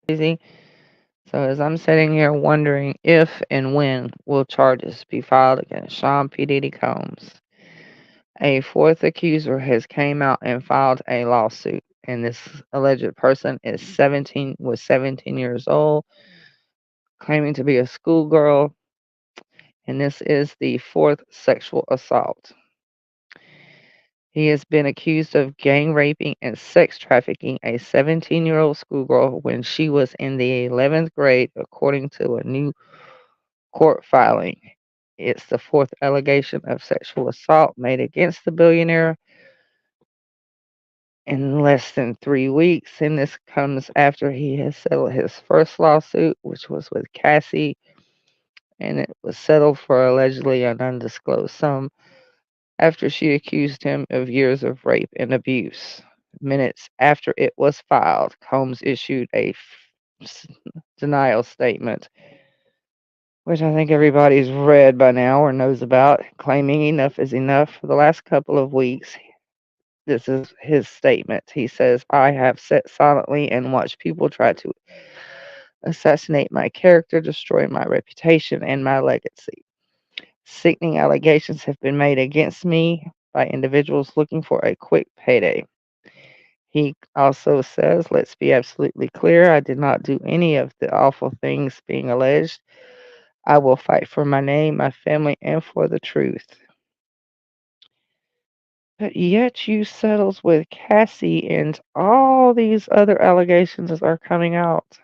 crazy. So as I'm sitting here wondering if and when will charges be filed against Sean P. Diddy Combs, a fourth accuser has came out and filed a lawsuit, and this alleged person is 17 years old, claiming to be a schoolgirl, and this is the fourth sexual assault. He has been accused of gang raping and sex trafficking a 17-year-old schoolgirl when she was in the 11th grade, according to a new court filing. It's the fourth allegation of sexual assault made against the billionaire in less than 3 weeks, and this comes after he has settled his first lawsuit, which was with Cassie, and it was settled for allegedly an undisclosed sum after she accused him of years of rape and abuse. Minutes after it was filed, Combs issued a denial statement, which I think everybody's read by now or knows about, claiming enough is enough. For the last couple of weeks, this is his statement. He says, I have sat silently and watched people try to assassinate my character, destroy my reputation, and my legacy. Sickening allegations have been made against me by individuals looking for a quick payday. He also says, let's be absolutely clear, I did not do any of the awful things being alleged. I will fight for my name, my family, and for the truth. But yet you settles with Cassie, and all these other allegations are coming out.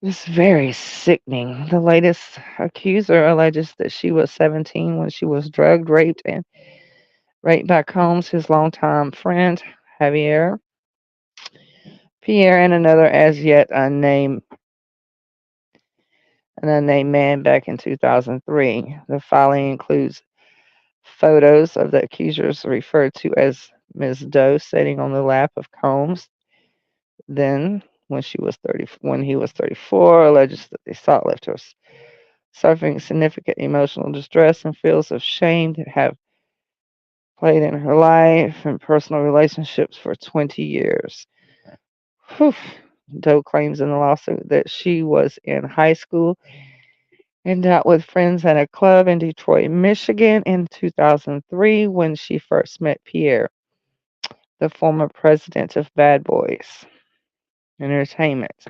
It's very sickening. The latest accuser alleges that she was 17 when she was drugged, raped, and raped by Combs, his longtime friend, Javier Pierre, and another as yet unnamed man back in 2003. The filing includes photos of the accusers referred to as Ms. Doe sitting on the lap of Combs. Then, when he was 34, alleges that the assault left her suffering significant emotional distress and feels of shame that have played in her life and personal relationships for 20 years. Whew. Doe claims in the lawsuit that she was in high school and out with friends at a club in Detroit, Michigan in 2003 when she first met Pierre, the former president of Bad Boys Entertainment,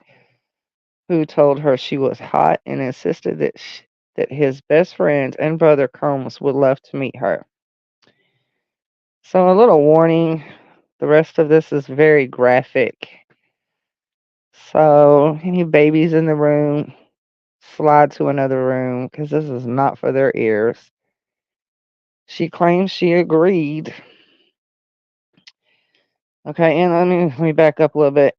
who told her she was hot and insisted that his best friend and brother Combs would love to meet her. So, a little warning, the rest of this is very graphic. So, any babies in the room, slide to another room because this is not for their ears. She claims she agreed. Okay, and let me back up a little bit.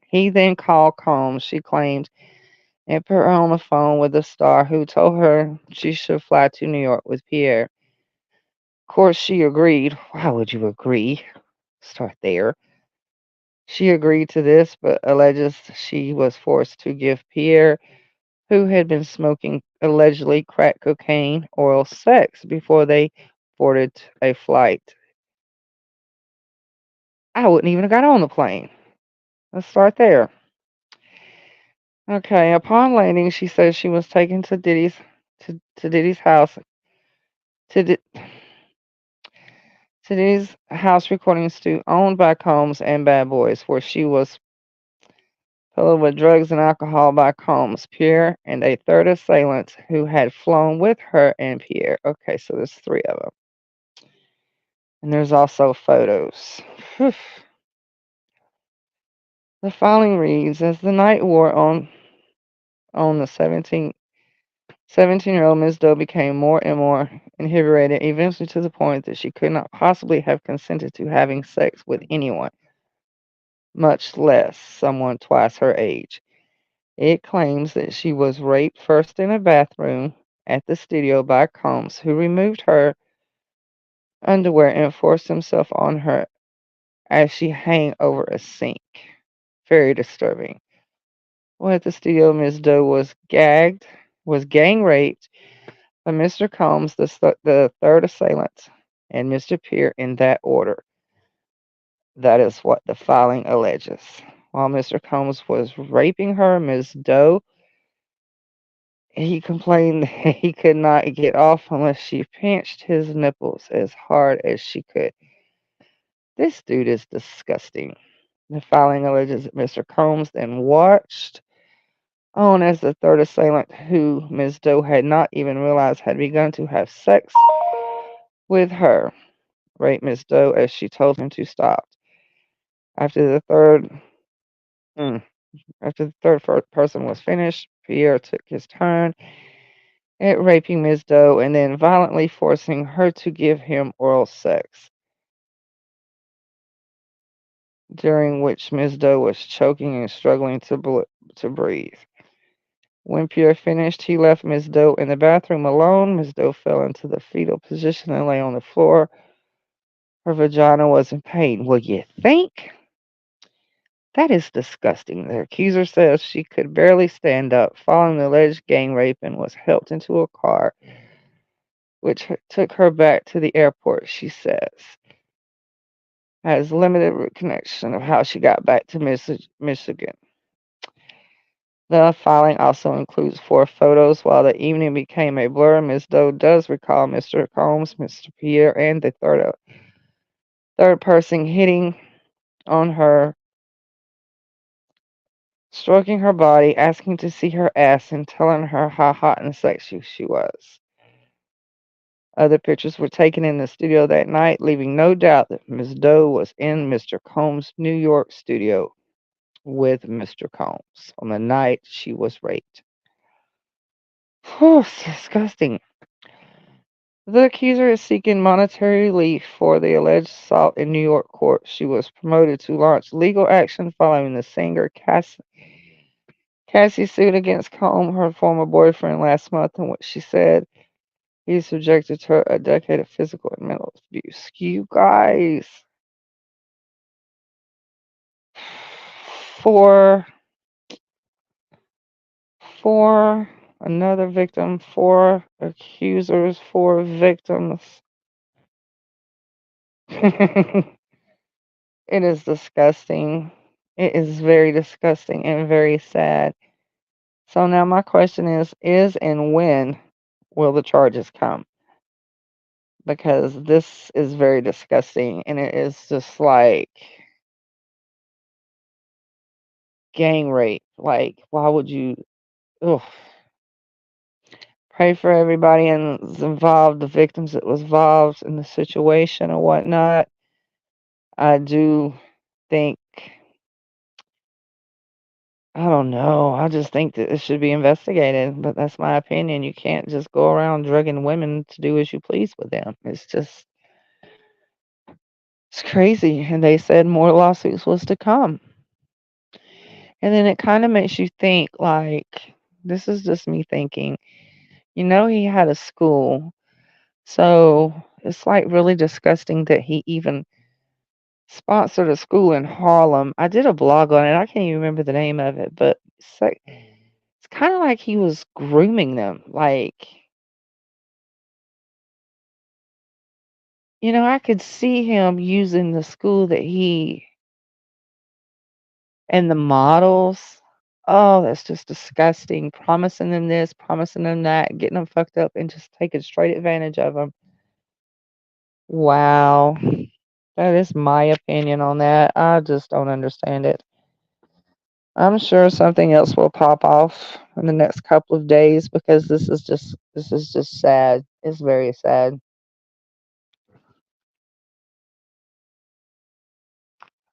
He then called Combs, she claimed, and put her on the phone with the star who told her she should fly to New York with Pierre. Of course, she agreed. Why would you agree? Start there. She agreed to this, but alleges she was forced to give Pierre, who had been smoking allegedly crack cocaine, oral sex before they boarded a flight. I wouldn't even have got on the plane. Let's start there. Okay, upon landing, she says she was taken to Diddy's house to, Di- to Diddy's house recording studio owned by Combs and Bad Boys, where she was filled with drugs and alcohol by Combs, Pierre, and a third assailant who had flown with her and Pierre. Okay, so there's three of them. And there's also photos. Whew. The filing reads, as the night wore on the 17-year-old Miss Doe became more and more inebriated, eventually to the point that she could not possibly have consented to having sex with anyone, much less someone twice her age. It claims that she was raped first in a bathroom at the studio by Combs, who removed her underwear and forced himself on her as she hung over a sink. Very disturbing. While at the studio, Miss Doe was gang raped by Mr. Combs, the third assailant, and Mr. Peer in that order. That is what the filing alleges. While Mr. Combs was raping her, Miss Doe, he complained that he could not get off unless she pinched his nipples as hard as she could. This dude is disgusting. The filing alleges that Mr. Combs then watched on as the third assailant, who Miss Doe had not even realized had begun to have sex with her, raped Miss Doe as she told him to stop. After the third, mm, after the third person was finished, Pierre took his turn at raping Miss Doe and then violently forcing her to give him oral sex, during which Miss Doe was choking and struggling to breathe. When Pierre finished, he left Miss Doe in the bathroom alone. Miss Doe fell into the fetal position and lay on the floor. Her vagina was in pain. Well, you think? That is disgusting. The accuser says she could barely stand up following the alleged gang rape and was helped into a car, which took her back to the airport, she says. Has limited recollection of how she got back to Michigan. The filing also includes 4 photos. While the evening became a blur, Ms. Doe does recall Mr. Combs, Mr. Pierre, and the third person hitting on her, stroking her body, asking to see her ass, and telling her how hot and sexy she was. Other pictures were taken in the studio that night, leaving no doubt that Ms. Doe was in Mr. Combs' New York studio with Mr. Combs on the night she was raped. Oh, it's disgusting. The accuser is seeking monetary relief for the alleged assault in New York court. She was promoted to launch legal action following the singer Cassie sued against Combe, her former boyfriend, last month, in which she said he subjected her a decade of physical and mental abuse. You guys, for another victim, 4 accusers, 4 victims. It is disgusting. It is very disgusting and very sad. So now my question is and when will the charges come? Because this is very disgusting and it is just like gang rape. Like, why would you? Ugh. Pray for everybody involved, the victims that was involved in the situation or whatnot. I do think, I don't know. I just think that it should be investigated, but that's my opinion. You can't just go around drugging women to do as you please with them. It's crazy. And they said more lawsuits was to come. And then it kind of makes you think, like, this is just me thinking, he had a school. So it's like really disgusting that he even sponsored a school in Harlem. I did a blog on it. I can't even remember the name of it, but it's kind of like he was grooming them. Like, I could see him using the school that he and the models. Oh, that's just disgusting. Promising them this, promising them that, getting them fucked up, and just taking straight advantage of them. Wow. That is my opinion on that. I just don't understand it. I'm sure something else will pop off in the next couple of days because this is just sad. It's very sad.